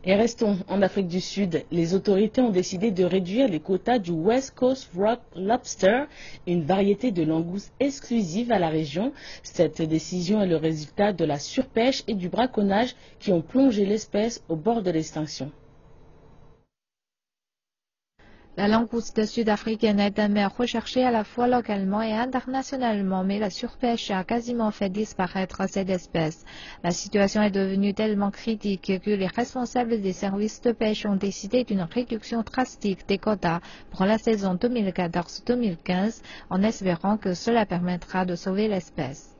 Et restons en Afrique du Sud. Les autorités ont décidé de réduire les quotas du West Coast Rock Lobster, une variété de langouste exclusive à la région. Cette décision est le résultat de la surpêche et du braconnage qui ont plongé l'espèce au bord de l'extinction. La langouste sud-africaine est un mets recherché à la fois localement et internationalement, mais la surpêche a quasiment fait disparaître cette espèce. La situation est devenue tellement critique que les responsables des services de pêche ont décidé d'une réduction drastique des quotas pour la saison 2014-2015, en espérant que cela permettra de sauver l'espèce.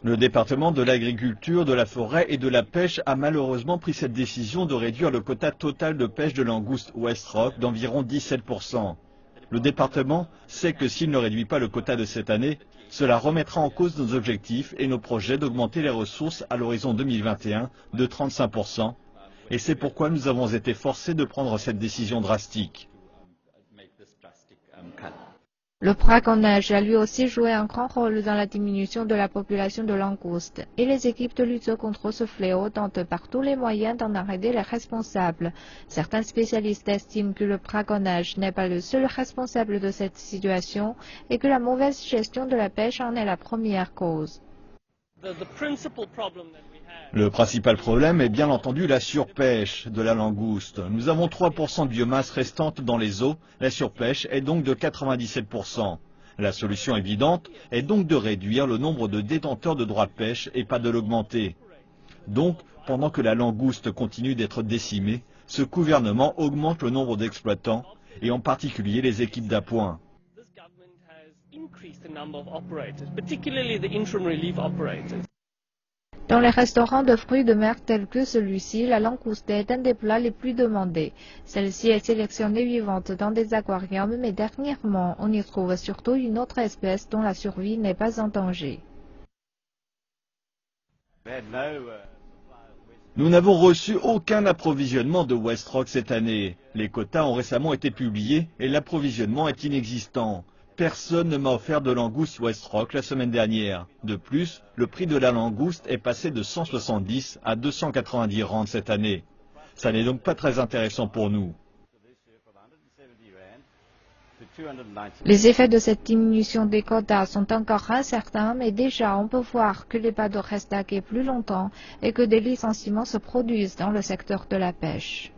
Le département de l'agriculture, de la forêt et de la pêche a malheureusement pris cette décision de réduire le quota total de pêche de langouste West Rock d'environ 17%. Le département sait que s'il ne réduit pas le quota de cette année, cela remettra en cause nos objectifs et nos projets d'augmenter les ressources à l'horizon 2021 de 35%. Et c'est pourquoi nous avons été forcés de prendre cette décision drastique. Le braconnage a lui aussi joué un grand rôle dans la diminution de la population de langoustes, et les équipes de lutte contre ce fléau tentent par tous les moyens d'en arrêter les responsables. Certains spécialistes estiment que le braconnage n'est pas le seul responsable de cette situation et que la mauvaise gestion de la pêche en est la première cause. Le principal problème est bien entendu la surpêche de la langouste. Nous avons 3% de biomasse restante dans les eaux, la surpêche est donc de 97%. La solution évidente est donc de réduire le nombre de détenteurs de droits de pêche et pas de l'augmenter. Donc, pendant que la langouste continue d'être décimée, ce gouvernement augmente le nombre d'exploitants et en particulier les équipes d'appoint. Dans les restaurants de fruits de mer tels que celui-ci, la langouste est un des plats les plus demandés. Celle-ci est sélectionnée vivante dans des aquariums, mais dernièrement, on y trouve surtout une autre espèce dont la survie n'est pas en danger. Nous n'avons reçu aucun approvisionnement de West Rock cette année. Les quotas ont récemment été publiés et l'approvisionnement est inexistant. Personne ne m'a offert de langouste West Rock la semaine dernière. De plus, le prix de la langouste est passé de 170 à 290 rand cette année. Ça n'est donc pas très intéressant pour nous. Les effets de cette diminution des quotas sont encore incertains, mais déjà on peut voir que les badauds restent à quai plus longtemps et que des licenciements se produisent dans le secteur de la pêche.